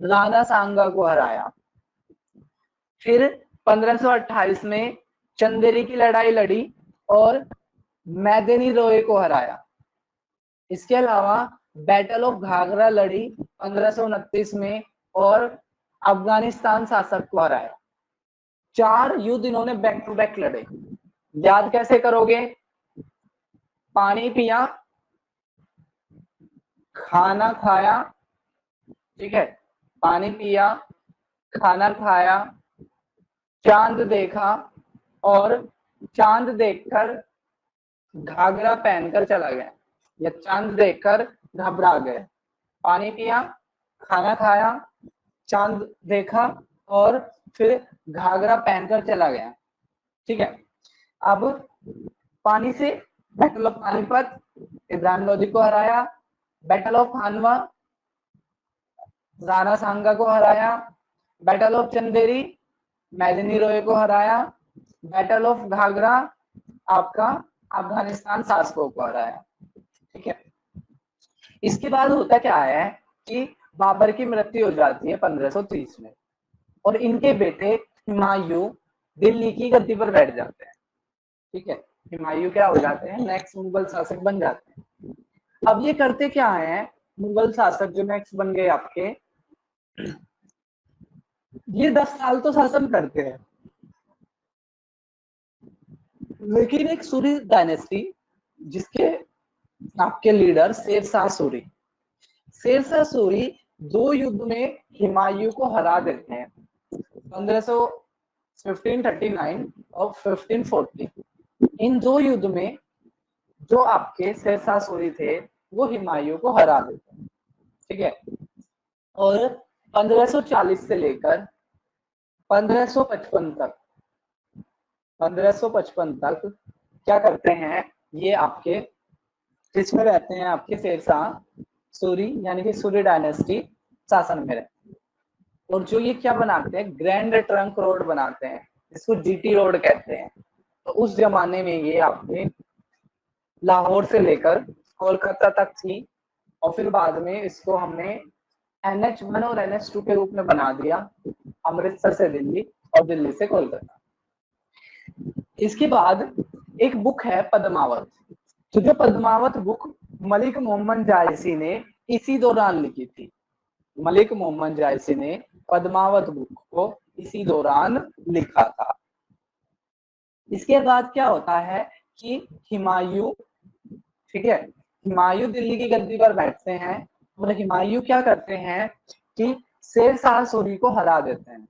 राणा सांगा को हराया। फिर 1528 में चंदेरी की लड़ाई लड़ी और मैदेनी रोय को हराया। इसके अलावा बैटल ऑफ घाघरा लड़ी 1529 में और अफगानिस्तान शासक को हराया। 4 युद्ध इन्होंने बैक टू बैक लड़े। याद कैसे करोगे? पानी पिया, खाना खाया, ठीक है, पानी पिया, खाना खाया, चांद देखा और चांद देखकर घाघरा पहनकर चला गया, या चांद देखकर घबरा गए। पानी पिया, खाना खाया, चांद देखा और फिर घाघरा पहनकर चला गया, ठीक है। अब पानी से बैटल ऑफ पानीपत, इब्राहिम लोदी को हराया। बैटल ऑफ खानवा, राणा सांगा को हराया। बैटल ऑफ चंदेरी, मैदिनी रोय को हराया। बैटल ऑफ घाघरा, आपका अफगानिस्तान शासकों को हराया, ठीक है। इसके बाद होता क्या है कि बाबर की मृत्यु हो जाती है 1530 में और इनके बेटे हुमायूं दिल्ली की गद्दी पर बैठ जाते हैं, ठीक है। हुमायूं क्या हो जाते हैं? नेक्स्ट मुगल शासक बन जाते हैं। अब ये करते क्या है मुगल शासक जो नेक्स्ट बन गए आपके, ये 10 साल तो शासन करते हैं, लेकिन एक सूरी डायनेस्टी जिसके आपके लीडर शेरशाह सूरी, शेरशाह सूरी 2 युद्ध में हुमायूं को हरा देते हैं, 1539 और 1540। इन 2 युद्ध में जो आपके शेरशाह सूरी थे वो हुमायूं को हरा देते हैं, ठीक है। और 1540 से लेकर 1555 तक 1555 तक क्या करते हैं ये आपके, इसमें रहते हैं आपके शेरशाह सूरी, यानी कि सूरी डायनेस्टी शासन में रहते हैं। और जो ये क्या बनाते हैं, ग्रैंड ट्रंक रोड बनाते हैं, इसको जीटी रोड कहते हैं। तो उस जमाने में ये आपके लाहौर से लेकर कोलकाता तक थी और फिर बाद में इसको हमने NH1 और NH2 के रूप में बना दिया, अमृतसर से दिल्ली और दिल्ली से कोलकाता। इसके बाद एक बुक है पद्मावत, तो जो पद्मावत बुक मलिक मोहम्मद जायसी ने इसी दौरान लिखी थी। मलिक मोहम्मद जायसी ने पद्मावत बुक को इसी दौरान लिखा था। इसके बाद क्या होता है कि हुमायूं, ठीक है, हुमायूं दिल्ली की गद्दी पर बैठते हैं और हुमायूं क्या करते हैं कि शेरशाह सूरी को हरा देते हैं।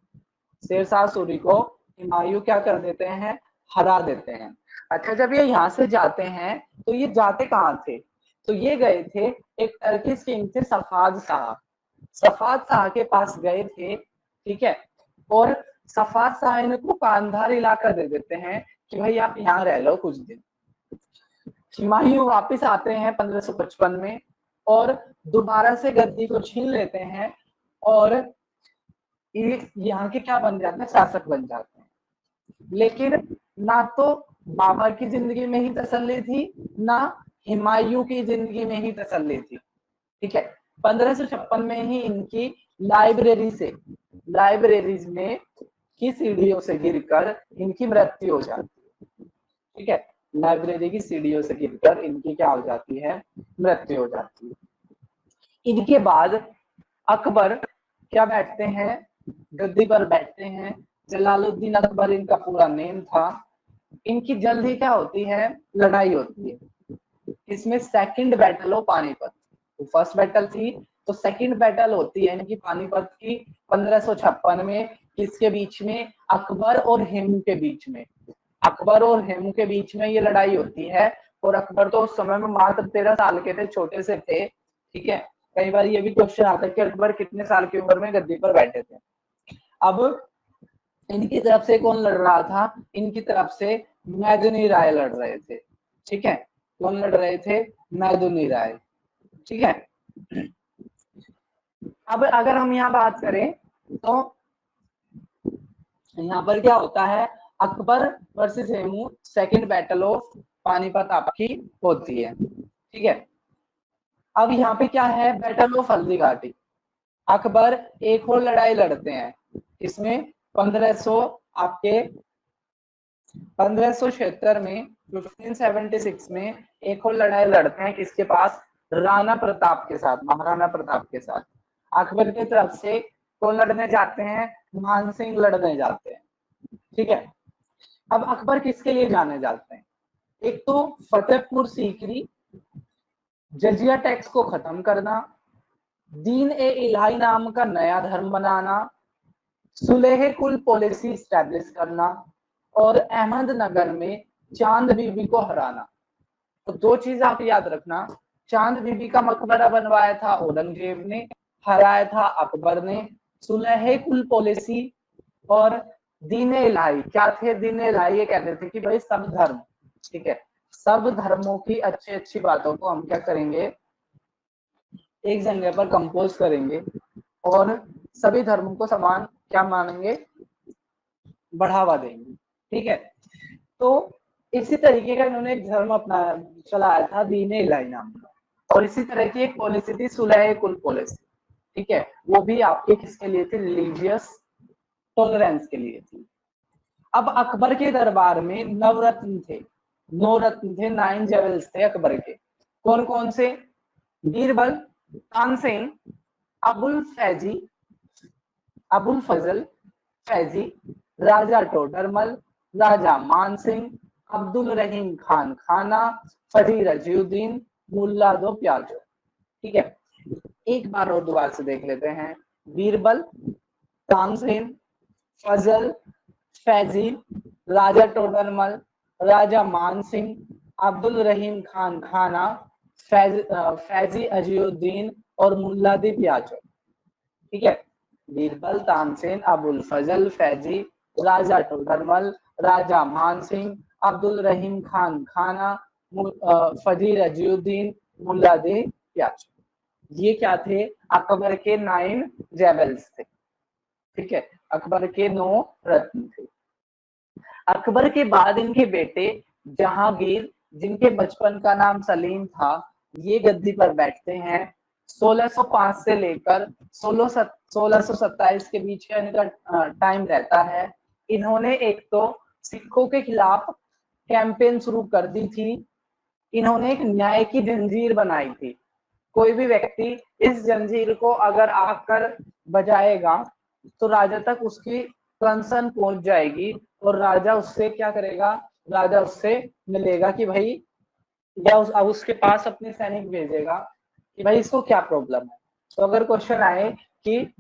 शेरशाह सूरी को हुमायूं क्या कर देते हैं? हरा देते हैं। अच्छा, जब ये यहाँ से जाते हैं तो ये जाते कहाँ थे? तो ये गए थे एक टर्किश किंग थे सफाद शाह, सफाद शाह के पास गए थे, ठीक है। और सफाद शाह इनको कांधार इलाका दे देते हैं कि भाई आप यहाँ रह लो कुछ दिन। हुमायूं वापिस आते हैं 1555 में और दोबारा से गद्दी को छीन लेते हैं और यहाँ के क्या बन जाते हैं? शासक बन जाते हैं। लेकिन ना तो बाबर की जिंदगी में ही तसल्ली थी, ना हुमायूं की जिंदगी में ही तसल्ली थी, ठीक है। 1556 में ही इनकी लाइब्रेरीज में की सीढ़ियों से गिरकर इनकी मृत्यु हो जाती है, ठीक है। लाइब्रेरी की सीढ़ियों से गिरकर इनकी क्या हो जाती है? मृत्यु हो जाती है। इनके बाद अकबर क्या बैठते हैं? गद्दी पर बैठते हैं। जलालुद्दीन अकबर इनका पूरा नेम था। इनकी जल्द ही क्या होती है? लड़ाई होती है। इसमें सेकंड बैटल ऑफ पानीपत, तो फर्स्ट बैटल थी तो सेकंड बैटल होती है इनकी पानीपत की 1556 में। किसके बीच में? अकबर और हेमू के बीच में। अकबर और हेमू के बीच में ये लड़ाई होती है और अकबर तो उस समय में मात्र 13 साल के थे, छोटे से थे, ठीक है। कई बार ये भी क्वेश्चन आता है कि अकबर कितने साल की उम्र में गद्दी पर बैठे थे। अब इनकी तरफ से कौन लड़ रहा था, इनकी तरफ से मैदुनी राय लड़ रहे थे, ठीक है। कौन लड़ रहे थे, मैदुनी राय, ठीक है। अब अगर हम यहाँ बात करें तो यहाँ पर क्या होता है, Akbar versus Hemu second battle of Panipat आपकी होती है, ठीक है। अब यहाँ पे क्या है, बैटल ऑफ हल्दी घाटी। अकबर एक और लड़ाई लड़ते हैं, इसमें 1500 आपके 1576 में 1576 में एक और लड़ाई लड़ते हैं, किसके पास, राणा प्रताप के साथ, महाराणा प्रताप के साथ। अकबर की तरफ से कौन लड़ने जाते हैं, मानसिंह लड़ने जाते हैं, ठीक है। अब अकबर किसके लिए जाने जाते हैं, एक तो फतेहपुर सीकरी, जजिया टैक्स को खत्म करना, दीन ए इलाही नाम का नया धर्म बनाना, सुलेह कुल पॉलिसी स्टैब्लिश करना, और अहमदनगर में चांद बीबी को हराना। तो दो चीज आप याद रखना, चांद बीबी का मकबरा बनवाया था औरंगजेब ने, हराया था अकबर ने। सुलह कुल पॉलिसी और दीन इलाही, क्या थे दीन इलाही, ये कहते थे कि भाई सब धर्म, ठीक है, सब धर्मों की अच्छी अच्छी बातों को हम क्या करेंगे, एक जगह पर कंपोज करेंगे और सभी धर्मों को समान क्या मानेंगे, बढ़ावा देंगे, ठीक है। तो इसी तरीके का इन्होंने एक धर्म अपना चलाया था, दीन इलाही नाम का, और इसी तरह की एक पॉलिसी थी सुलह कुल पॉलिसी, ठीक है। वो भी आपके किसके लिए थी, रिलीजियस टॉलरेंस के लिए थी। अब अकबर के दरबार में नवरत्न थे, 9 रत्न थे, 9 जेवल्स थे अकबर के। कौन कौन से, बीरबल, तानसेन, अबुल फैजी, अबुल फजल फैजी, राजा टोडरमल, राजा मानसिंह, अब्दुल रहीम खान खाना, फरीद रजीउद्दीन, मुल्ला दो प्याजो, ठीक है। एक बार और दोबारा से देख लेते हैं, बीरबल, तानसेन, फजल, फैजी, राजा टोडरमल, राजा मानसिंह, अब्दुल रहीम खान खाना, फैजी अजीउद्दीन और मुल्ला दी प्याजो, ठीक है। बीरबल, तानसेन, अबुल फजल, फैजी, राजा टोडरमल, राजा मानसिंह, अब्दुल रहीम खान खाना, फजीर अजीउद्दीन, मुल्ला दे प्याजो, ये क्या थे, अकबर के 9 जेवल्स थे, ठीक है। अकबर के 9 रत्न थे। अकबर के बाद इनके बेटे जहांगीर, जिनके बचपन का नाम सलीम था, ये गद्दी पर बैठते हैं। 1605 से लेकर 1627 के बीच का इनका टाइम रहता है। इन्होंने एक तो सिखों के खिलाफ कैंपेन शुरू कर दी थी, इन्होंने एक न्याय की जंजीर बनाई थी। कोई भी व्यक्ति इस जंजीर को अगर आकर बजाएगा तो राजा तक उसकी कंसर्न पहुंच जाएगी और राजा उससे क्या करेगा, राजा उससे मिलेगा कि भाई, या अब उसके पास अपने सैनिक भेजेगा कि भाई इसको क्या प्रॉब्लम है। तो अगर क्वेश्चन आए कि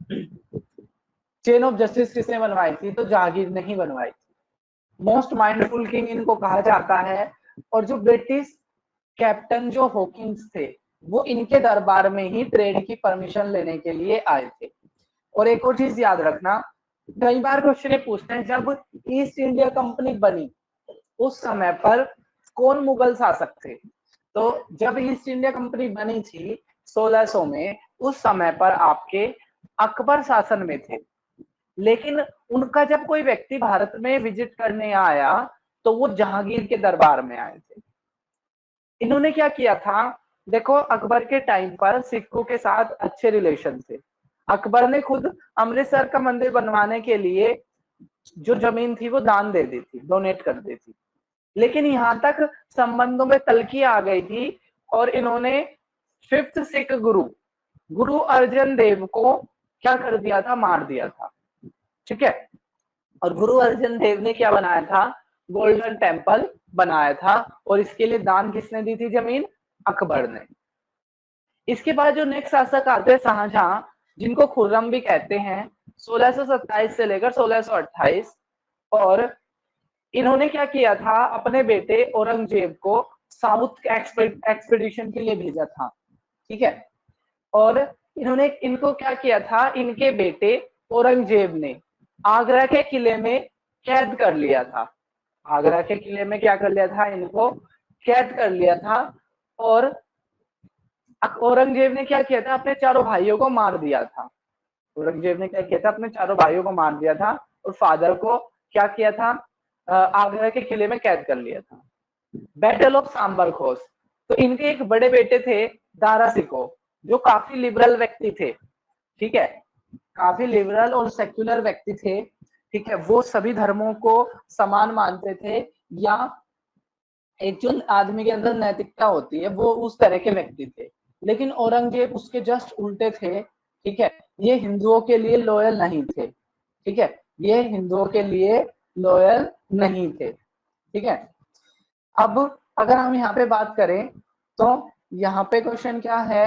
चेन ऑफ जस्टिस किसने बनवाई थी, तो जहांगीर ने ही बनवाई थी। मोस्ट माइंडफुल किंग इनको कहा जाता है। और जो ब्रिटिश कैप्टन जो हॉकिंस थे, वो इनके दरबार में ही ट्रेड की परमिशन लेने के लिए आए थे। और एक और चीज याद रखना, कई बार क्वेश्चन ये पूछते हैं, जब ईस्ट इंडिया कंपनी बनी उस समय पर कौन मुगल शासक थे। तो जब ईस्ट इंडिया कंपनी बनी थी 1600 में, उस समय पर आपके अकबर शासन में थे। लेकिन उनका जब कोई व्यक्ति भारत में विजिट करने आया तो वो जहांगीर के दरबार में आए थे। इन्होंने क्या किया था, देखो अकबर के टाइम पर सिखों के साथ अच्छे रिलेशन थे। अकबर ने खुद अमृतसर का मंदिर बनवाने के लिए जो जमीन थी वो दान दे दी थी, डोनेट कर दी थी। लेकिन यहाँ तक संबंधों में तल्खी आ गई थी और इन्होंने 5th सिख गुरु, गुरु अर्जन देव को क्या कर दिया था, मार दिया था, ठीक है। और गुरु अर्जन देव ने क्या बनाया था, गोल्डन टेम्पल बनाया था। और इसके लिए दान किसने दी थी जमीन, अकबर ने। इसके बाद जो नेक्स्ट शासक आते हैं शाहजहां, जिनको खुर्रम भी कहते हैं, 1627 से लेकर 1628। और इन्होंने क्या किया था, अपने बेटे औरंगजेब को साउथ एक्सपेडिशन के लिए भेजा था, ठीक है। और इन्होंने इनको क्या किया था, इनके बेटे औरंगजेब ने आगरा के किले में कैद कर लिया था। आगरा के किले में क्या कर लिया था, इनको कैद कर लिया था। और औरंगजेब ने क्या किया था, अपने चारों भाइयों को मार दिया था। औरंगजेब ने क्या किया था, अपने चारों भाइयों को मार दिया था और फादर को क्या किया था, आगरा के किले में कैद कर लिया था। बैटल ऑफ सांबर खोस, तो इनके एक बड़े बेटे थे दारा सिको, जो काफी लिबरल व्यक्ति थे, ठीक है, काफी लिबरल और सेक्युलर व्यक्ति थे, ठीक है, वो सभी धर्मों को समान मानते थे, या एक जो आदमी के अंदर नैतिकता होती है वो उस तरह के व्यक्ति थे। लेकिन औरंगजेब उसके जस्ट उल्टे थे, ठीक है, ये हिंदुओं के लिए लॉयल नहीं थे, ठीक है, ये हिंदुओं के लिए लॉयल नहीं थे, ठीक है। अब अगर हम यहाँ पे बात करें तो यहाँ पे क्वेश्चन क्या है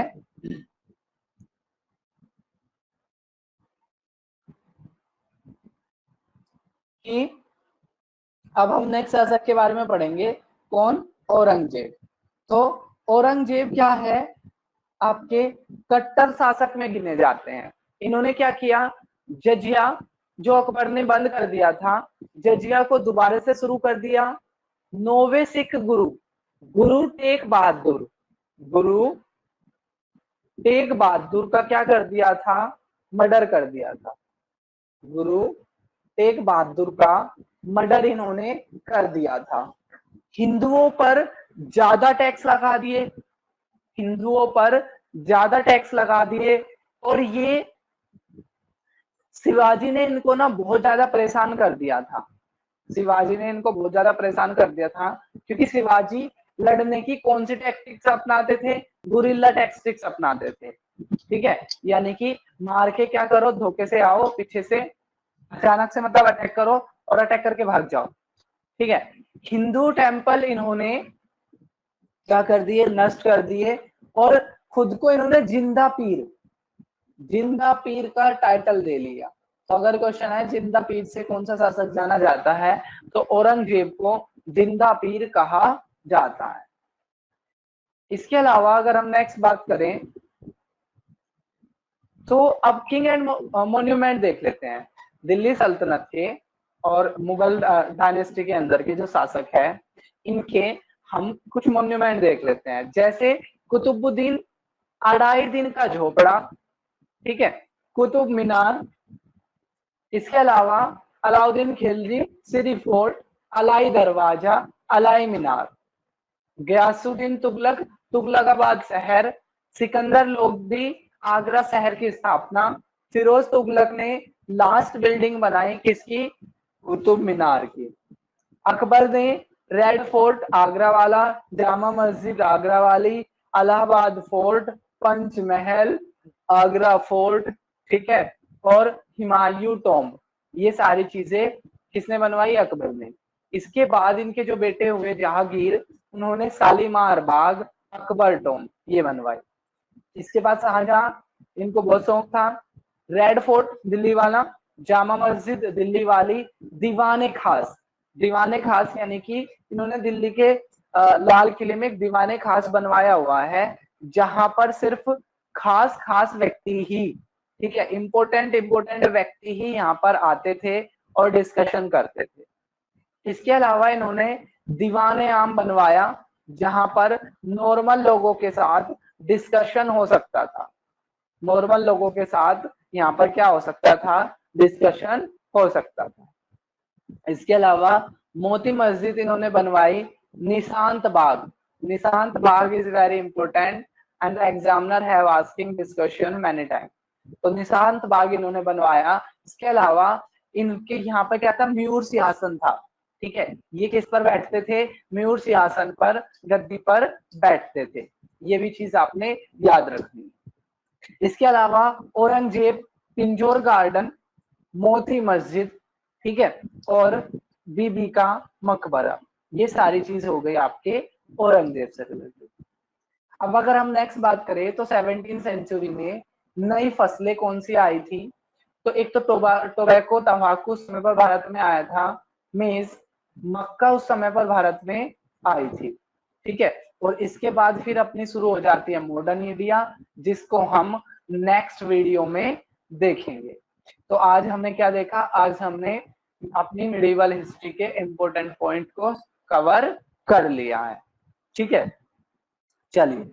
कि अब हम नेक्स्ट शासक के बारे में पढ़ेंगे, कौन, औरंगजेब। तो औरंगजेब क्या है, आपके कट्टर शासक में गिने जाते हैं। इन्होंने क्या किया, जजिया जो अकबर ने बंद कर दिया था, जजिया को दोबारा से शुरू कर दिया। नौवे सिख गुरु, गुरु तेग बहादुर, गुरु तेग बहादुर का क्या कर दिया था, मर्डर कर दिया था। गुरु तेग बहादुर का मर्डर इन्होंने कर दिया था। हिंदुओं पर ज्यादा टैक्स लगा दिए, हिंदुओं पर ज्यादा टैक्स लगा दिए, और ये शिवाजी ने इनको ना बहुत ज्यादा परेशान कर दिया था। शिवाजी ने इनको बहुत ज्यादा परेशान कर दिया था, क्योंकि शिवाजी लड़ने की कौन सी टैक्टिक्स अपनाते थे, गुरिल्ला टैक्टिक्स अपनाते थे, ठीक है, यानी कि मार के क्या करो, धोखे से आओ, पीछे से अचानक से मतलब अटैक करो और अटैक करके भाग जाओ, ठीक है। हिंदू टेम्पल इन्होंने क्या कर दिए, नष्ट कर दिए, और खुद को इन्होंने जिंदा पीर, जिंदा पीर का टाइटल दे लिया। तो अगर क्वेश्चन है जिंदा पीर से कौन सा शासक जाना जाता है, तो औरंगजेब को जिंदा पीर कहा जाता है। इसके अलावा अगर हम नेक्स्ट बात करें तो अब किंग एंड मॉन्यूमेंट देख लेते हैं। दिल्ली सल्तनत के और मुगल डायनेस्टी के अंदर के जो शासक है, इनके हम कुछ मॉन्यूमेंट देख लेते हैं। जैसे कुतुबुद्दीन अढ़ाई दिन का झोपड़ा, ठीक है, कुतुब मीनार, इसके अलावा अलाउद्दीन खिलजी सिरी फोर्ट, अलाई दरवाजा, अलाई मीनार, गयासुद्दीन तुगलक तुगलकाबाद शहर, सिकंदर लोदी आगरा शहर की स्थापना, फिरोज तुगलक ने लास्ट बिल्डिंग बनाई किसकी, कुतुब मीनार की, अकबर ने रेड फोर्ट आगरा वाला, जामा मस्जिद आगरा वाली, अलाहाबाद फोर्ट, पंचमहल, आगरा फोर्ट, ठीक है, और हुमायूं टॉम्ब, ये सारी चीजें किसने बनवाई, अकबर ने। इसके बाद इनके जो बेटे हुए जहांगीर, उन्होंने शालीमार बाग, अकबर टॉम्ब ये बनवाई। इसके बाद शाहजहां, इनको बहुत शौक था, रेड फोर्ट दिल्ली वाला, जामा मस्जिद दिल्ली वाली, दीवाने खास, दीवाने खास यानी कि इन्होंने दिल्ली के लाल किले में एक दीवाने खास बनवाया हुआ है, जहां पर सिर्फ खास खास व्यक्ति ही, ठीक है, इंपोर्टेंट इंपोर्टेंट व्यक्ति ही यहाँ पर आते थे और डिस्कशन करते थे। इसके अलावा इन्होंने दीवाने आम बनवाया, जहां पर नॉर्मल लोगों के साथ डिस्कशन हो सकता था, नॉर्मल लोगों के साथ यहाँ पर क्या हो सकता था, डिस्कशन हो सकता था। इसके अलावा मोती मस्जिद इन्होंने बनवाई, Nishant Bagh, Nishant Bagh is very important and the examiner have asking this question many time. तो निशांत बाग इन्होंने बनवाया। इसके अलावा इनके यहाँ पर क्या था, मयूर सिंहासन था, ठीक है, ये किस पर बैठते थे, मयूर सिंहासन पर, गद्दी पर बैठते थे, ये भी चीज आपने याद रखनी। इसके अलावा औरंगजेब पिंजौर गार्डन, मोती मस्जिद, ठीक है, और बीबी का मकबरा, ये सारी चीज हो गई आपके औरंगजेब से रिलेटेड। अब अगर हम नेक्स्ट बात करें तो 17वीं सेंचुरी में नई फसलें कौन सी आई थी, तो एक तो टोबैको तंबाकू उस समय पर भारत में आया था, मेज, मक्का उस समय पर भारत में आई थी, ठीक है, और इसके बाद फिर अपनी शुरू हो जाती है मॉडर्न इंडिया, जिसको हम नेक्स्ट वीडियो में देखेंगे। तो आज हमने क्या देखा, आज हमने अपनी मिडिवल हिस्ट्री के इंपॉर्टेंट पॉइंट को कवर कर लिया है। ठीक है, चलिए